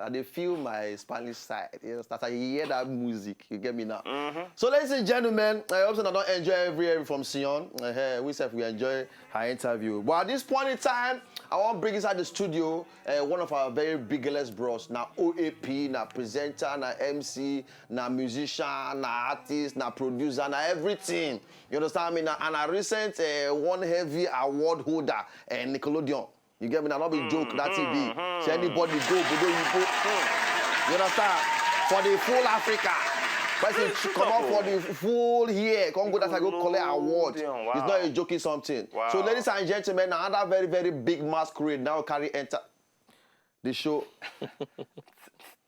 they feel my Spanish side. You know, I hear that music. You get me now? So, ladies and gentlemen, I hope that I don't enjoy every from Sion. We enjoy her interview. But at this point in time, I want to bring inside the studio one of our very biggest bros. Now OAP, now presenter, now MC, now musician, now artist, now producer, now everything. You understand me? Now, and a recent one heavy award holder, Nickelodeon. You get me? Now, not be joke, that TV. So anybody go, you understand? For the full Africa. Person come out for the full year. Come go, that's I go collect award. Wow. It's not a joking something. Wow. So ladies and gentlemen, another very, very big masquerade now carry enter the show.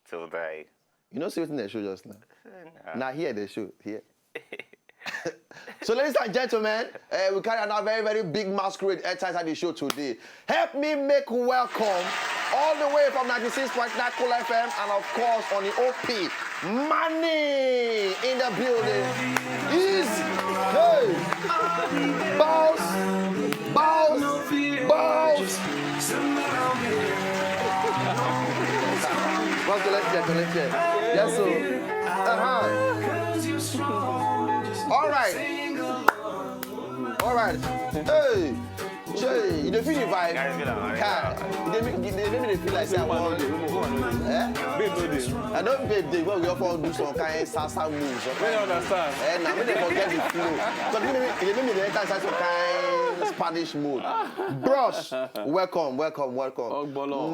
Till day. You know, see what's in the show just now? Now here the show, here. So ladies and gentlemen, we carry another very, very big masquerade inside the show today. Help me make welcome all the way from 96.9 Cool FM and of course on the OP, Money in the building. Easy. Hey. Bounce. Let's get. Yes, sir. All right. Hey. Jay, you don't feel the vibe? They make me feel like I want. I don't babe, we often do some kind of salsa moves. I don't understand. Now they forget the flow. So they make me enter some kind of Spanish mood. Bros, welcome.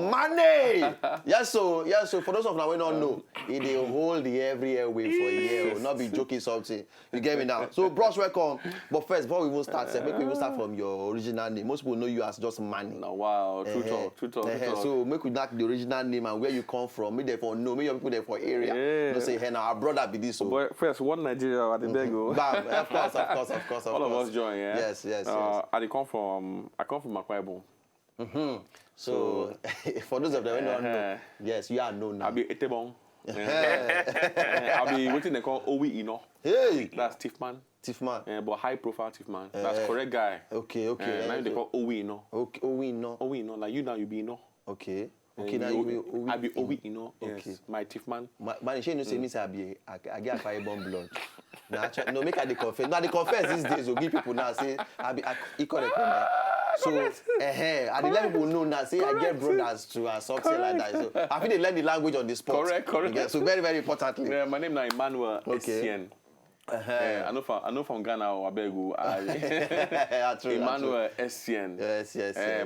Money. Yes, so for those of now we don't know, they hold the every airway for a year. Will not be joking something. You get me now? So bros, welcome. But first, before we even start, make we even start from your original name. Most people know you as just Money. No, wow, true talk. So make we knock the original name and where you come from. Make them for know. Make your people there for area. Yeah. No say, hey, now our brother be this. So. But first, one Nigeria at the Bego. Bam, of course. All of us join, yeah. Yes. I come from Akwa Ibom. So for those of them who don't know, yes, you are known now. I be Etebong. I be waiting they call Owi Ino. Hey, that's Tiffman. But high profile Tiffman. That's correct guy. Okay. Now they call Owi Ino. Okay, Owi Ino. Like you now you be Ino. Okay. Now you be Owi. I be Owi Ino. Yes. Okay. My Tiffman. Man, she no say me say I get Akwa Ibom blood. No, make her the confess. Now the confess these days will give people now say I correct. So, I let people know now, say correct. I get brothers to something like that. So, I think they learn the language on the spot. Correct. Yeah, so, very, very importantly. Yeah, my name is Emmanuel Essien. I know from Ghana or Abegu. Emmanuel Essien. Yes.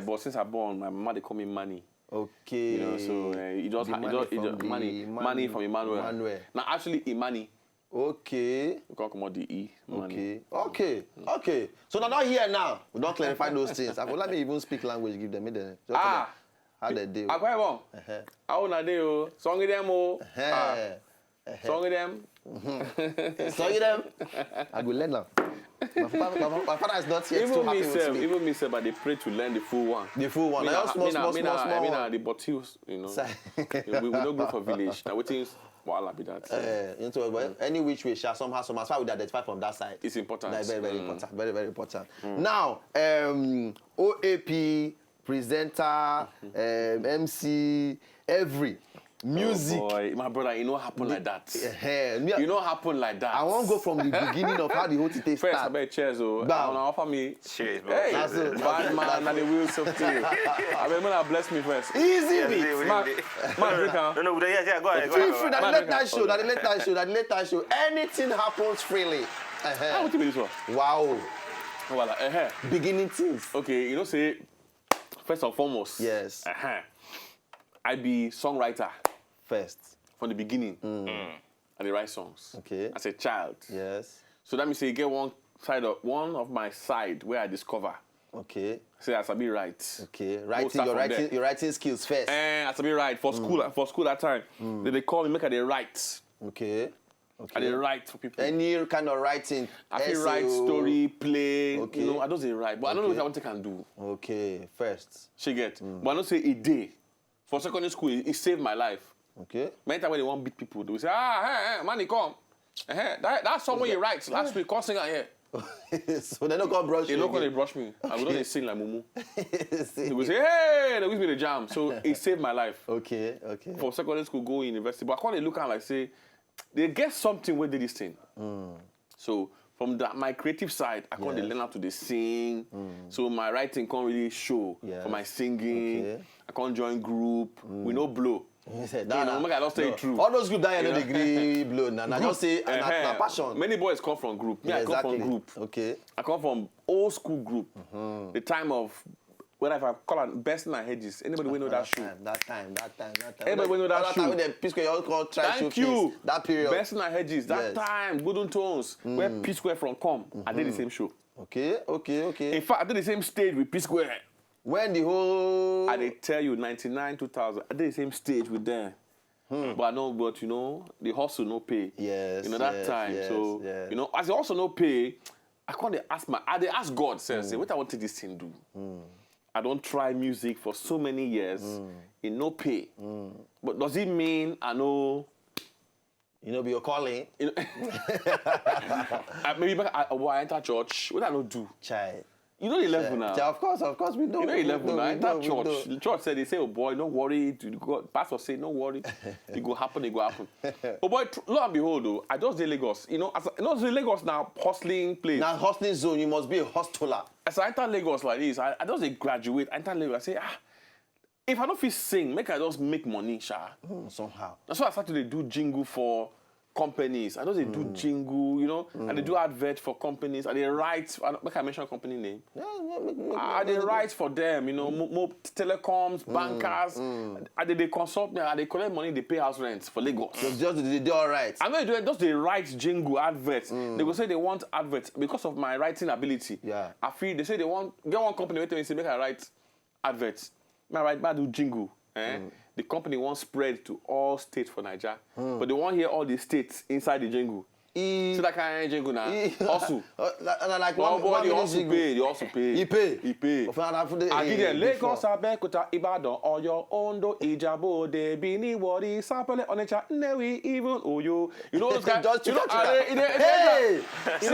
But since I'm born, my mama they call me Money. Okay. You know, so it just money from Emmanuel. Now, actually, Imani. Okay. We can't come out the E. Okay. So now here now, we don't clarify those things. Let me even speak language, give them. How they do? Akwa Ibom. How na dey o? Song them o. Song them. I go learn now. My father is not yet too happy with me. Even me, but they pray to learn the full one. The full one. Small. I mean, the bottles, you know. We don't go for village. Now, what is... Well, be that. Any which way, somehow, as far as we identify from that side. It's important. That's very, very important. Very, very important. Now, OAP, presenter, MC, every music. Oh boy, my brother, you know happen like that. You know happen like that. I won't go from the beginning of how the whole thing started. First, I bet cheers. I offer me. Cheers, bro. Hey, bad man, and the wheels of tea. I bet man, bless me first. Easy, man, drink No, go ahead. Feel free. That late show. Anything happens freely. How would you be this one? Wow. Voilà. Beginning things. Okay, you know, say first and foremost. Yes. I be songwriter. First. From the beginning. And they write songs. Okay. As a child. Yes. So that means you get one of my side where I discover. Okay. Say I sabi write. Okay. Your writing skills first. I sabi write for school. For school that time, they call me make I write. Okay. I dey write for people. Any kind of writing. I can write story, play. Okay. You know, I don't say write, but I don't know what I want to can do. Okay. First. She get. But I don't say a day. For secondary school, it saved my life. Okay. Many times when they want beat people, they will say, Money, come. That song when you write last week, come sing out here. So they don't come brush They you. don't come, they again. brush me. I would not sing like Mumu. See. They will say, hey, they give me the jam. So it saved my life. Okay. From secondary school, go university. But I can't look at like say, they get something where they this thing. So from my creative side, I can't Yes. learn how to they sing. So my writing can't really show Yes. for my singing. Okay. I can't join group. We no blow. You said, You know, make I just say it true. All those groups that you know You know? degree blow now. I just say na passion. Many boys come from group. Me, Yeah, I come exactly. from group. Okay. I come from old school group. The time of when I call it Best in My Hedges. Anybody will know that show? That time. Everybody know that That shoe. time when the P-Square you all call try Thank showcase. you. That period. Best in My Hedges. That Yes. time, Golden Tones, where P Square from come. I did the same show. Okay. In fact, I did the same stage with P Square. When the whole I did tell you, 99, 2000, I did the same stage with them. But I know, but you know, the hustle no pay. Yes, You know, that yes, time. yes, So, yes. you know, as I also no pay, I can't dey ask I dey ask God, say, what I want to this thing do? I don't try music for so many years. It no pay. But does it mean I know, you know be your calling you know, maybe back I enter church, what I don't do? child. You know the level now. Child, of course we know. You know we 11 know, now. we Enter know, we church. know. The church said, they say, oh boy, don't worry. Pastor say, don't worry. It go happen, it go happen. Oh boy, lo and behold, though, I just did Lagos. You know, the Lagos now hustling place. Now hustling zone, you must be a hustler. As I enter Lagos like this, I just dey graduate. I enter Lagos, I say, if I don't feel sing, make I just make money, sha. Somehow. That's why I started to do jingle for companies. I know they do jingle, you know, and they do advert for companies, and they write, make I mention company name. I they write for them, you know, more telecoms, bankers, and they consult me, and they collect money, they pay house rent for Lagos. They do all right. I know they do it, just they write jingle adverts. They go say they want adverts because of my writing ability. Yeah. I feel they say they want get one company wait till say make I write adverts. I do jingle. The company wants spread to all states for Nigeria, but they want hear all the states inside the jingle. See that kind of jingle now? Also. Like Oh boy, they minute also jingle. pay. They also pay. He pay. He pay. I give them Lagos, Abeokuta, Ibadan, Oyo, Ondo, Ijabo, Bini, Wari, Sapele, Onitsha, Nnewi, even Oyo. You know those guys. Just You know, hey! See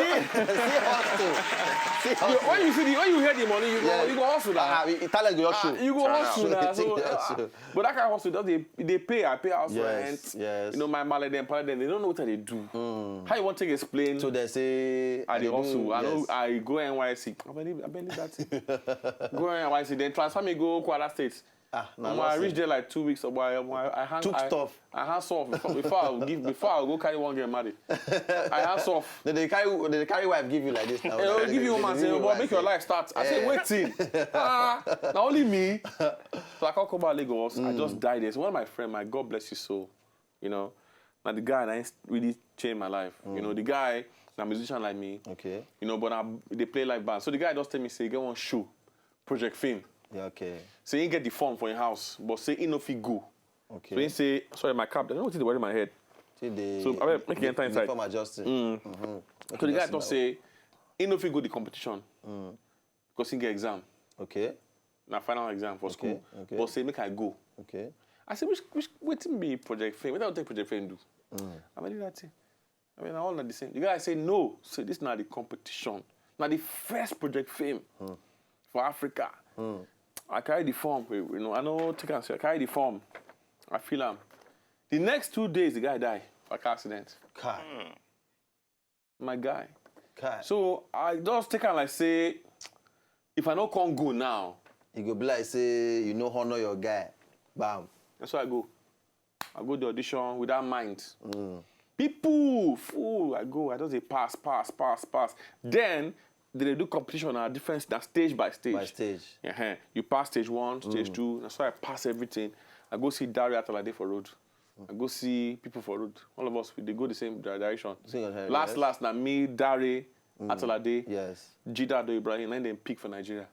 hustle. when you hear the money, you go hustle now. Italian go show. You go hustle now. Show. But that kind of hustle, they pay. I pay house Yes, rent. yes. You know, my mother, them, they don't know what they do. How you want to explain? So they say I they also, do, I know yes. I go NYC. I believe that. Go NYC, then transfer me go Kwara State. I reach there like 2 weeks ago. I hang stuff. I hands off before I go carry one get married. I hands off. Then they carry wife give you like this now. They'll give you one man say, "Boy, make your life start." I say, "Waiting." Now only me. So I can't come back Lagos. I just died there. So one of my friend, my God bless his soul, you know, now the guy that really changed my life. You know, the guy, a musician like me. Okay. You know, but they play like band. So the guy just tell me, say, get one show, Project Fame. Yeah, okay. Say he get the form for your house, but say he no fit go. Okay. So he say, sorry, my cap, I don't know what is in my head. So I mean, make you enter inside. Form adjusting. So the guy just say, he no fit go the competition because he get exam. Okay. Na final exam for school. Okay. But say, make I go. Okay. I say, which waiting be Project Fame? What I take Project Fame do? I mean, that thing. I mean, all not the same. The guy say, no. So this is not the competition. Now the first Project Fame for Africa. I carry the form. You know, I know take answer. I carry the form. I feel him. The next 2 days, the guy die by car accident. Kai. My guy. Kai. So I just take him like say, if I no can't go now, You go be like say you know honor your guy. Bam. that's why I go. I go the audition with that mind. People, fool, I go. I just say pass. Then they do competition at different stage by stage. By stage. You pass stage 1, stage 2. That's why I pass everything. I go see Daria Atalade for road. I go see people for road. All of us, they go the same direction. Last, now me, Dari, Atalade, Yes. Jida Ado Ibrahim, and then pick for Nigeria.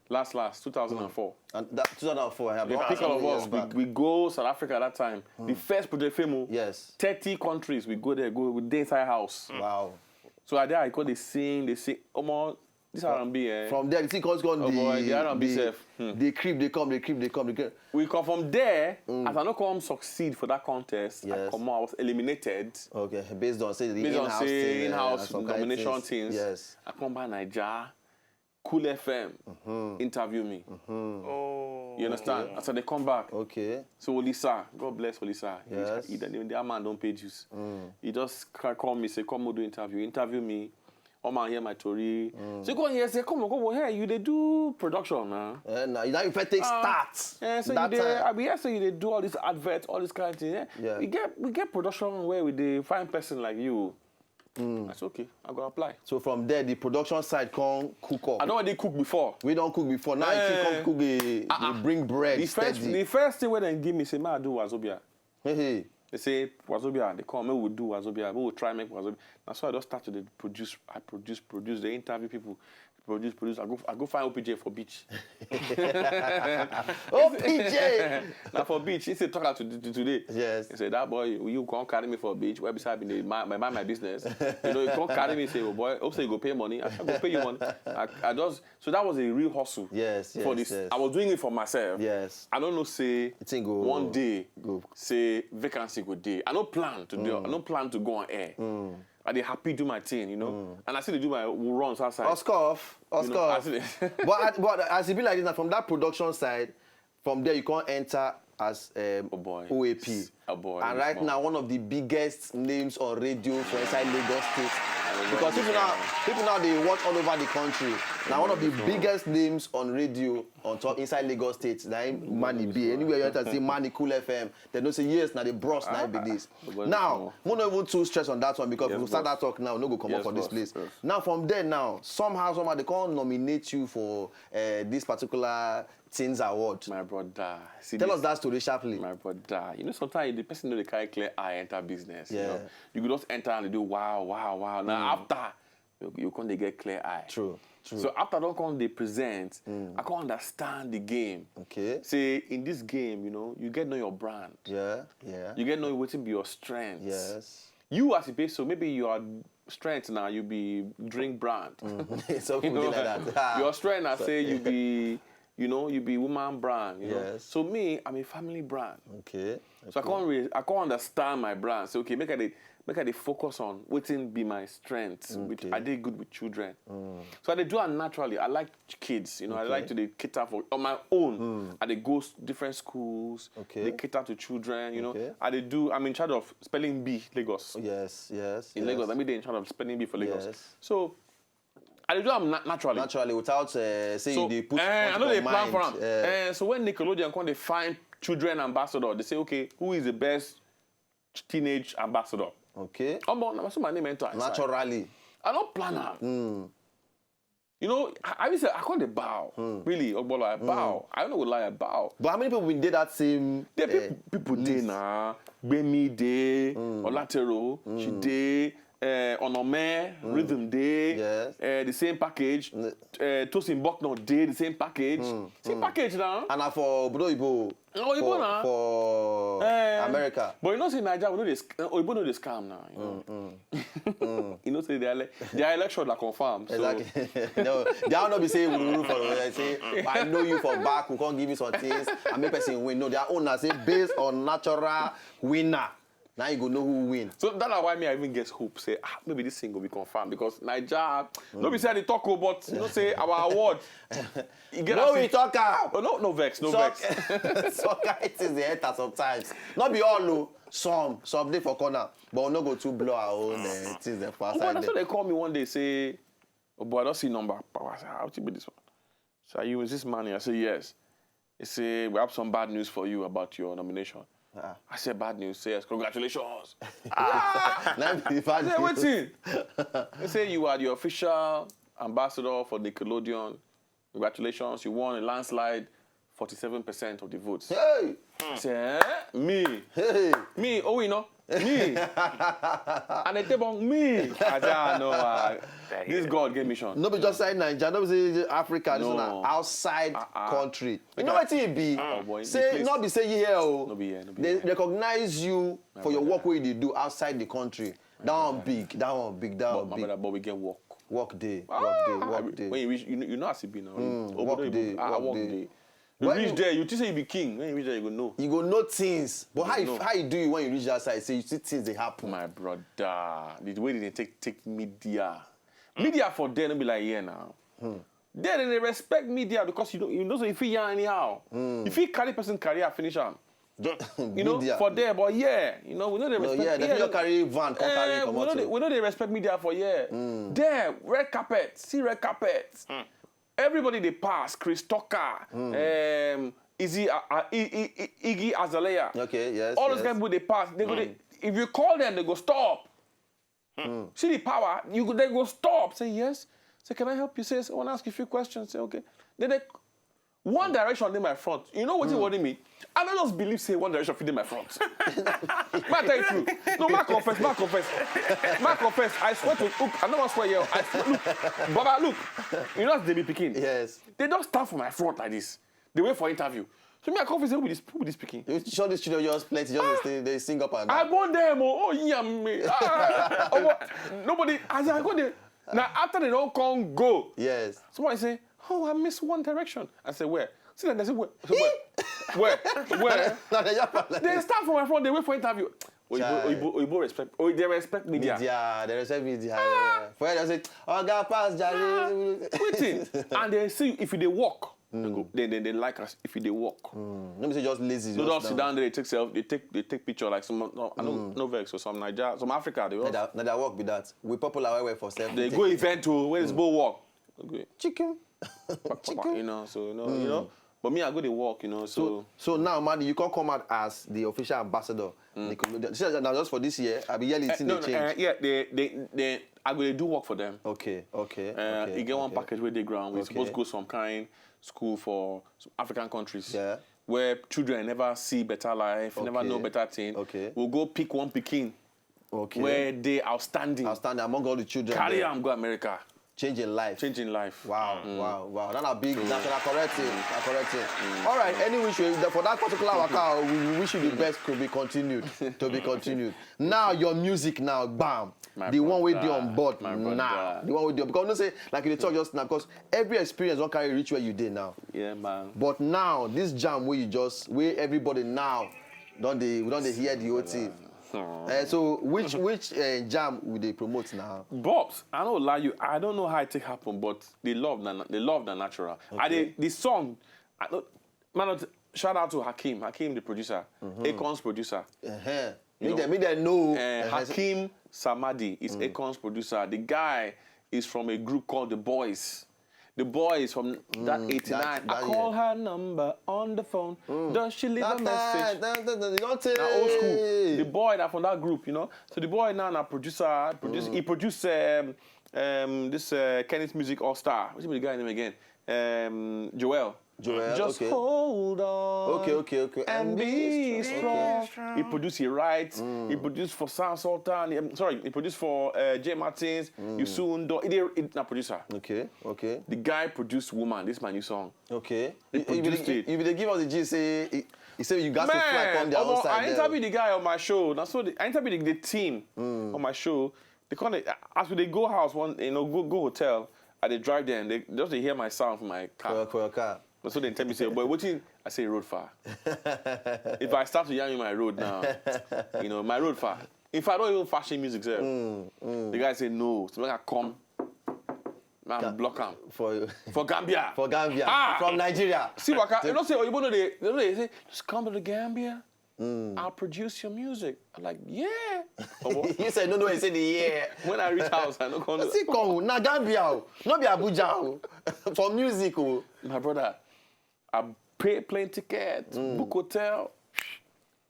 Last, 2004. And that 2004, I have They pick all of us. We go South Africa at that time. The first Project Fame. Yes. 30 countries. We go there, we day inside house. Wow. So I there I go, they sing. Almost This R&B, eh? From there, the thing comes on the R&B self. they creep, they come. We come from there, as I don't come succeed for that contest, Yes. I was eliminated. Okay, based on say the Based on in-house say thing, in-house some kind of nomination things. Yes. I come by Naija, Cool FM, interview me. Oh. You understand? So they come back. Okay. So Olisa, God bless Olisa. Yes. That man don't pay dues. He just call me, say, come do interview me. Oh man, hear my story. So you go here, say, come on, here, you they do production, man. Now you first take start. Yeah, so that you dey, time. I mean, so you dey do all this adverts, all this kind of thing. Yeah? Yeah. We get production where we dey find person like you. That's okay. I go apply. So from there, the production side can cook up. I don't already cook before. We don't cook before. Now you come cook, they bring bread The first thing when they give me say, "Man, I do Wazobia." Hey. They say Wazobia. They come, we will do Wazobia. We will try make Wazobia. That's why I just start to produce. I produce. They interview people. Produce. I go find OPJ for beach. OPJ. Now for beach, he said talk out to today. Yes. He said that boy, you can't carry me for a beach. Where beside me, my business. You know, you can't carry me. Say, oh boy, hope so you go pay money. I go pay you money. I just so that was a real hustle. Yes. For this, Yes. I was doing it for myself. Yes. I don't know. Say Think go- one day, go. say vacancy go day. I don't plan to do. I don't plan to go on air. I dey happy do my thing, you know, and I still dey do my runs outside. Oscar. You know, I but as it be like this, now, from that production side, from there you can't enter as boy. OAP. Oh boy. And right now, one of the biggest names on radio for inside Lagos State. Because people now they watch all over the country. Now one of the biggest names on radio on top inside Lagos State, now Manny B. Anywhere you enter say Manny Cool FM, they don't say yes, now the bros now be this. Now, we're not even too stressed on that one because if we start that talk now, no go come up for this place. Yes. Now from there now, somehow they can't nominate you for this particular Teens Award. My brother. See Tell this, us that story sharply. my brother. You know, sometimes the person know they carry clear eye enter business. Yeah. You know, you could just enter and they do wow. Now after you come they get clear eye. True. So after don't come they present, I can't understand the game. Okay. Say in this game, you know, you get know your brand. Yeah. You get know what be your strengths. Yes. You as a base, so maybe your strength now you be drink brand. Something You know, like that. your strength I say you be, you know, you be woman brand. You know? Yes. So me, I'm a family brand. Okay. So I can't understand my brand. So okay, make I dey focus on what be my strengths. Which I did good with children. So I dey do it naturally. I like kids. You know, I like to dey cater for on my own. I dey go different schools. Okay. They cater to children. You know, Okay. I'm in charge of spelling bee Lagos. Yes. In Lagos, I'm in charge of spelling bee for Lagos. Yes. So I dey do them naturally. Naturally, without saying they put. I know they plan for mind. them. So when Nickelodeon come, they find children ambassador. They say, okay, who is the best teenage ambassador? Okay. That's my name enter. Naturally. I don't plan them. You know, I say I can't dey bow. Really, Ogbolo, I bow. I don't know what lie, I bow. But how many people did that same? There people dey now. Gbemi dey, Olatero, she dey. Onome, Rhythm Day, Yes. The same package. Tosin Bucknor Day, the same package. Same package now. And for Obodo Oyibo na. for America. But you know, say Nigeria, we know this. Oyibo know this scam now. You know, you know, say their election are confirmed. So. Exactly. No, they are not be saying we for say I know you for back. We can't give you some things and make person win. No, their own say based on natural winner. Now you go know who win. So that's why me I even get hope. Say maybe this thing will be confirmed because Nigeria. Nobody say they talk about. You know, say our award. You get No, we talk out. Oh, no vex, no vex. Soccer it is the hater sometimes. Not be all low. Some day for corner, but we'll not go to blow our own things there for Oh, outside. that's what they call me one day. Say, oh boy, I don't see number. I say, how to be this one? So you is this money? I say yes. They say we have some bad news for you about your nomination. I said bad news. Say yes, congratulations. What's Say they say you are the official ambassador for Nickelodeon. Congratulations, you won a landslide, 47% of the votes. Hey! I say, me, oh you know, me. And they tell me, I say, no, this God gave me shot. No be just inside Nigeria, no be say Africa, this No. one outside country. You know Because- what it be? boy, Say the place- not be say you here oh. No be here, no be They here. recognize you for your brother. work wey you dey do outside the country. That one big, that one big, that one big. But we get work. Work day. When you reach, you know as it be now. Work day. Work day. You When reach you- there, you think say you be king. When you reach there, you go know. You go know things. But how know. you do it when you reach that side? Say you see things they happen. My brother, the way they take media. Media for them don't be like here now. Then they respect media because you know so if you yarn anyhow. If you carry person career finish am. You know, Media. for there, but yeah, you know, we know they No, respect. yeah, they fit carry van, come carry come out. we know they respect media for yeah. There, red carpet, see red carpet. Everybody they pass. Chris Tucker, Iggy Azalea. Okay, yes. All those yes. guys people they pass. They go. If you call them, they go stop. See the power. They go stop. Say yes. Say can I help you? Say I want to ask you a few questions. Say okay. Then they One Direction in my front. You know what you worry me? I don't just believe say One Direction fit in my front. Ma tell you true. No, ma confess. I swear to look. I don't want to swear here. I swear, look, Baba, look. You know as they be picking. Yes. They don't stand for my front like this. They wait for interview. So me I confess who be this picking. You show this children just plenty, just they sing up and I down. want them. Oh yeah me. Nobody. As I go there. Now after they don't come go. Yes. Somebody say, oh, I miss One Direction. I say, where? See, they say, where? Where? Now they just like They this. stand for my phone, they wait for interview. Child. Oyibo respect. Oh, they respect media. Media, they respect media. Yeah. For them, they say, oh, God, pass, Jari. Waiting. And they see if they walk. They go. They like us if they walk. Let me say just lazy. They don't sit down there, they take self, they take picture like some I no vex or some Nigeria, some Africa, they Now that work be that. We popular way for self. they go event to where it's go walk. Okay. Chicken. You know, so you know. But me, I go to walk, you know, so So now, Manny, you can't come out as the official ambassador. Nickelodeon. Now, just for this year, I be yearly thing they change. yeah, they I go to do work for them. Okay. You get one package where they ground. We're supposed to go some kind school for some African countries. Yeah. Where children never see better life, never know better thing. Okay. We'll go pick one Peking Okay. where they outstanding. Outstanding among all the children. Carry there. them go America. Changing life. Changing life. Wow. That's a big national correcting. All right. Anyway, for that particular workout, we wish you the best to be continued. Now your music now, bam. The one we do on board now. The one we do because no say like you talk just now because every experience don't carry reach where you did now. Yeah, man. But now this jam where everybody now we don't hear the whole thing. So which jam will they promote now? Bobs, I don't lie you. I don't know how it take happen, but they love the natural. Okay. The song, shout out to Hakeem, the producer, Akon's producer. Make them know. Hakeem Samadi is Akon's producer. The guy is from a group called The Boys. The Boys from that 89. that I call her number on the phone. Does she leave a message? Now old school. The boy that from that group, you know. So the boy now producer. He produced this Kenneth Music All Star. What's the guy name again? Joel. Just okay. hold on. Okay. And be strong. strong. He produced, he writes. He produced for Sam Sultan. He produced for Jay Martins. Yusun Do. He's not producer. Okay. The guy produced Woman. This is my new song. Okay. He produced it. If they give us the G, he say you got to fly on their own side. I interviewed the guy on my show. I interviewed the team on my show. They call it as we they go house go hotel. I they drive there and they just they hear my sound from my car. For your car. So they tell me say, boy, what you? I say road far. If I start to yarn you my road now, my road far. If I don't even fashion music, sir, the guy say no. So I come. Man, block him. For Gambia. For Gambia. From Nigeria. See, Waka, you don't say, you know they say, just come to the Gambia. I'll produce your music. I'm like, yeah. You said no, he said yeah. When I reach house, I don't come to. See, come, na Gambia, not be Abuja, for music. My brother, I pay plane ticket, book hotel.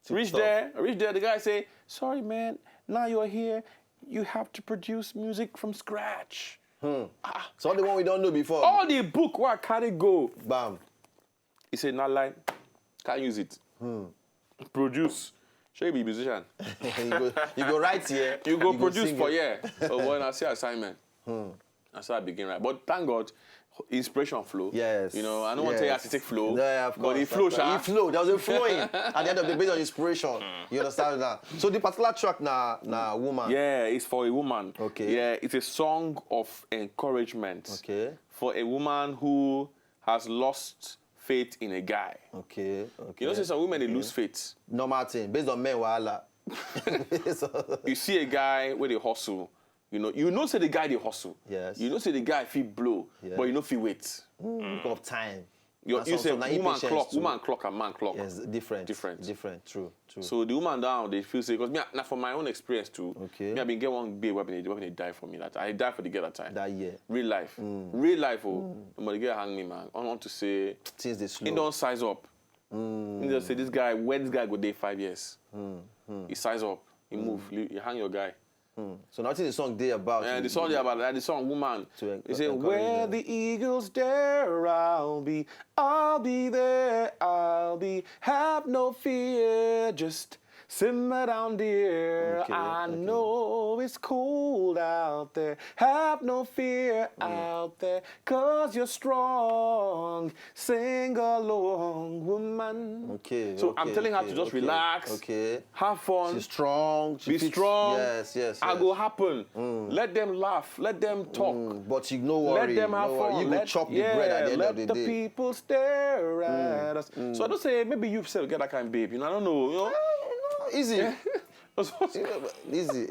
Reach there, the guy say, sorry man, now you're here, you have to produce music from scratch. So the one we don't know before. All the book where I carry go. Bam. He said, not lie, can't use it. Produce. Show you be a musician. you go write here. You go produce sing for it. year. So when I see assignment. And so I begin right. But thank God, inspiration flow. Yes. You know, I don't want to tell you how to take flow. Yeah, of course. But it flow, It flow. There was a flowing at the end of the day based on inspiration. You understand that? So the particular track na woman. Yeah, it's for a woman. Okay. Yeah, it's a song of encouragement. Okay. For a woman who has lost faith in a guy. Okay. You know, say some women, they lose faith. Normal thing. Based on men, wahala. You see a guy where they hustle. You know say the guy they hustle. Yes. You know say the guy feel blow, Yeah. but you know feel wait. Because of time. You And say so na impatience too. woman clock and man clock. Yes, different. Different. True. So the woman down, they feel say, because now from my own experience too, Okay. me I been get one babe when they die for me. That I die for the girl that time. That year. Real life. Real life, but the girl hang me, man. I want to say, Things they slow. he don't size up. He just say, this guy, where this guy go day 5 years? He size up, he move, you hang your guy. So nothing the song they about. And the song they about that, the song Woman. To He say, encourage where them. the eagles dare, I'll be there, I'll be, have no fear, just simmer down, dear. Okay, I okay. know it's cold out there, have no fear out there, 'cause you're strong, sing along, woman. Okay. So I'm telling her to just relax, Okay. have fun. She's strong. She Be fits- strong. Yes. I go happen. Let them laugh. Let them talk. But you no worry. Let them have no worry. fun. You go chop the bread at the end of the let the day. people stare at us. So I don't say maybe you yourself get that kind of babe. I don't know. Easy. Easy.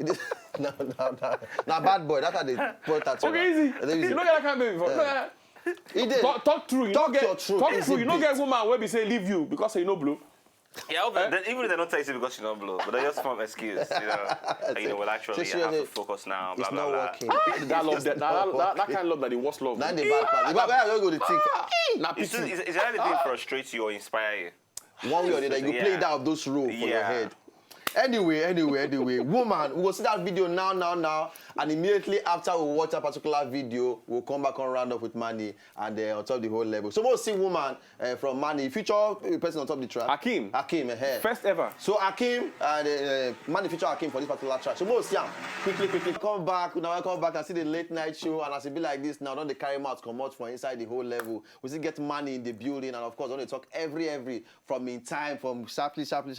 Now bad boy. That's how they point at you. Okay, easy. You don't get that kind of babe before. He did. Talk through. You Talk don't get, your truth. Talk Easy through. You don't beat. get woman where we say leave you because you know blue. Yeah, even if they don't tell you because you don't blow, but they just form excuse, well, actually, I have to focus now, blah, It's blah, not blah. working. That love, that kind of love that the worst love. Now the bad part. If I don't go to think Nah, Is pity. there anything that frustrates you or inspire you? one way or the other, you Yeah. play down those roles for your Yeah. head. Anyway, woman, we'll see that video now, and immediately after we watch that particular video, we'll come back on round up with Manny and on top of the whole level. So we'll see woman from Manny, feature person on top of the track. Hakeem. First ever. So Hakeem and Manny feature Hakeem for this particular track. So we'll see him quickly come back. Now I come back and see the late night show, and as it be like this now, don't they carry mouth come out from inside the whole level. We still get Manny in the building, and of course, don't they talk every from in time, from sharply Shout from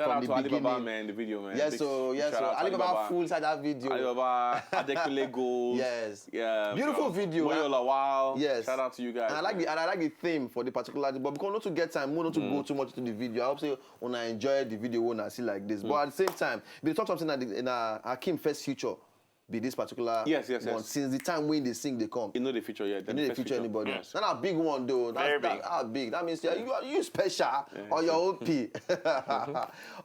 out the to beginning. Alibaba, man, the video, man. Yes, so Shout out to Alibaba full inside that video. Alibaba, Adekunle Gold. Yes. Yeah. Beautiful video. Moyola, wow. Yes. Shout out to you guys. And I like the theme for the particular, but because not to get time, not to go too much into the video. I hope say when I enjoy the video when I see like this. But at the same time, we talk something that in Hakeem first feature be this particular Yes. one. Since the time when they sing, they come. You know the feature yet. You need to feature anybody. Yes. Not a big one though. Very big. That's big. That means you special on your OP.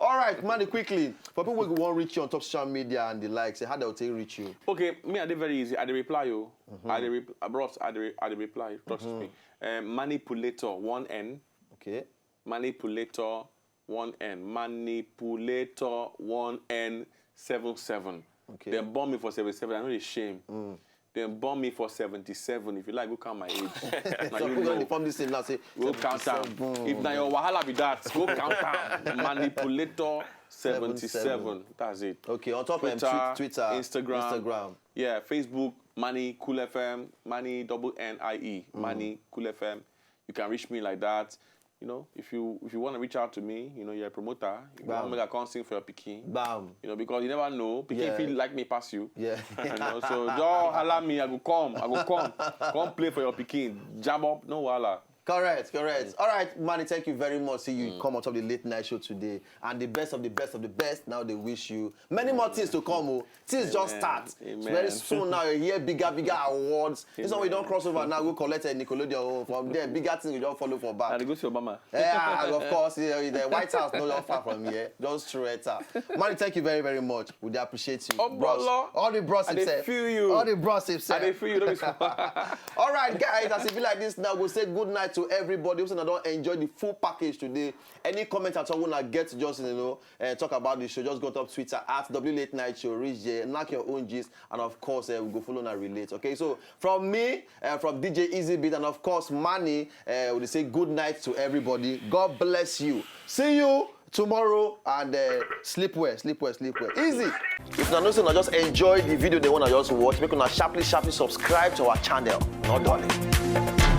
All right, Manny, quickly. For people who want to reach you on top social media and the likes, how they'll take reach you. Okay, me I did very easy. I did reply you. I did reply. Trust me. Manipulator 1N. Okay. Manipulator 1N. Manipulator 1N77. Okay. They bomb me for 77. I know it's shame. They bomb me for 77. If you like, go count my age. Now So you people know. on from this thing now say, Go count down. 77. If now your wahala be that, go count down. Manipulator 77. That's it. Okay, on top of Twitter, Instagram. Yeah, Facebook, Manny Cool FM, Manny NNIE, Manny Cool FM. You can reach me like that. You know, if you want to reach out to me, you're a promoter. You want to make a come sing for your pikin. Bam. Because you never know. Pikin feel like me pass you. Yeah. So just holla me, I go come. Come play for your pikin. Jab up, no wahala. Correct. All right, Manny, thank you very much. See you come on top of the late night show today. And the best of the best. Now they wish you many more things to come. Oh. Things just start. Amen. Very soon now you hear bigger awards. This one we don't cross over now. Go collect a Nickelodeon from there. Bigger things we don't follow for back. And it goes to Obama. Yeah, of course, the White House not far from here. Just straight up. Manny, thank you very, very much. We do appreciate you. Oh, bros. brother. All the bros I dey himself. feel you. All the bros himself. I dey feel you. Don't be All right, guys, as it be like this now, we'll say good night to everybody. Hope I don't enjoy the full package today. Any comment at all when I get to just, talk about the show, just go to Twitter at WLate Night Show, reach there, knock your own gist, and of course, we'll go follow and relate. Okay, so from me, from DJ Easy Beat, and of course, Manny, we'll say good night to everybody. God bless you. See you tomorrow and sleep well. Easy. If you know, just enjoy the video they want to just watch, make una sharply subscribe to our channel. No darling.